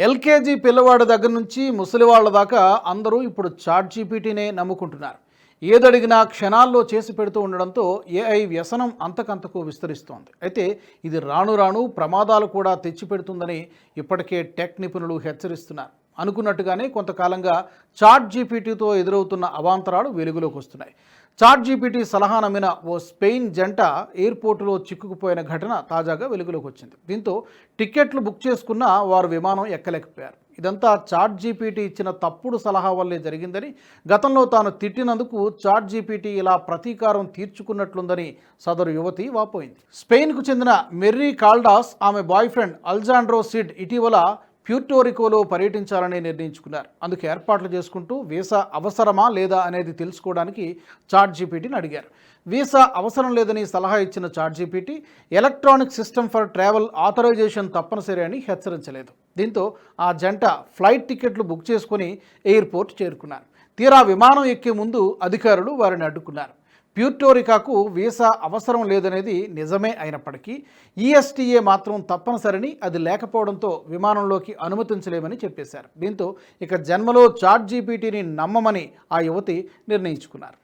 LKG పిల్లవాడి దగ్గర నుంచి ముసలివాళ్ల దాకా అందరూ ఇప్పుడు చాట్ జీపీటీనే నమ్ముకుంటున్నారు. ఏదడిగినా క్షణాల్లో చేసి పెడుతూ ఉండడంతో ఏఐ వ్యసనం అంతకంతకు విస్తరిస్తోంది. అయితే ఇది రాను రాను ప్రమాదాలు కూడా తెచ్చిపెడుతుందని ఇప్పటికే టెక్ నిపుణులు హెచ్చరిస్తున్నారు. అనుకున్నట్టుగానే కొంతకాలంగా చాట్ జీపీటీతో ఎదురవుతున్న అవాంతరాలు వెలుగులోకి వస్తున్నాయి. చాట్ జీపీటీ సలహా నమ్మిన ఓ స్పెయిన్ జంట ఎయిర్పోర్టులో చిక్కుకుపోయిన ఘటన తాజాగా వెలుగులోకి వచ్చింది. దీంతో టికెట్లు బుక్ చేసుకున్న వారు విమానం ఎక్కలేకపోయారు. ఇదంతా చాట్ జీపీటీ ఇచ్చిన తప్పుడు సలహా వల్లే జరిగిందని, గతంలో తాను తిట్టినందుకు చాట్ జీపీటీ ఇలా ప్రతీకారం తీర్చుకున్నట్లుందని సదరు యువతి వాపోయింది. స్పెయిన్కు చెందిన మెర్రీ కాల్డాస్ ఆమె బాయ్ ఫ్రెండ్ అల్జాండ్రో సిడ్ ఇటీవల ప్యూర్టోరికోలో పర్యటించాలని నిర్ణయించుకున్నారు. అందుకు ఏర్పాట్లు చేసుకుంటూ వీసా అవసరమా లేదా అనేది తెలుసుకోవడానికి చాట్ జీపీటీని అడిగారు. వీసా అవసరం లేదని సలహా ఇచ్చిన ChatGPT electronic system for travel authorisation తప్పనిసరి అని హెచ్చరించలేదు. దీంతో ఆ జంట ఫ్లైట్ టికెట్లు బుక్ చేసుకుని ఎయిర్పోర్ట్ చేరుకున్నారు. తీరా విమానం ఎక్కే ముందు అధికారులు వారిని అడ్డుకున్నారు. ప్యూర్టోరికాకు వీసా అవసరం లేదనేది నిజమే అయినప్పటికీ ఈఎస్టీఏ మాత్రం తప్పనిసరిని, అది లేకపోవడంతో విమానంలోకి అనుమతించలేమని చెప్పేశారు. దీంతో ఇక జన్మలో చాట్ జీపీటీని నమ్మమని ఆ యువతి నిర్ణయించుకున్నారు.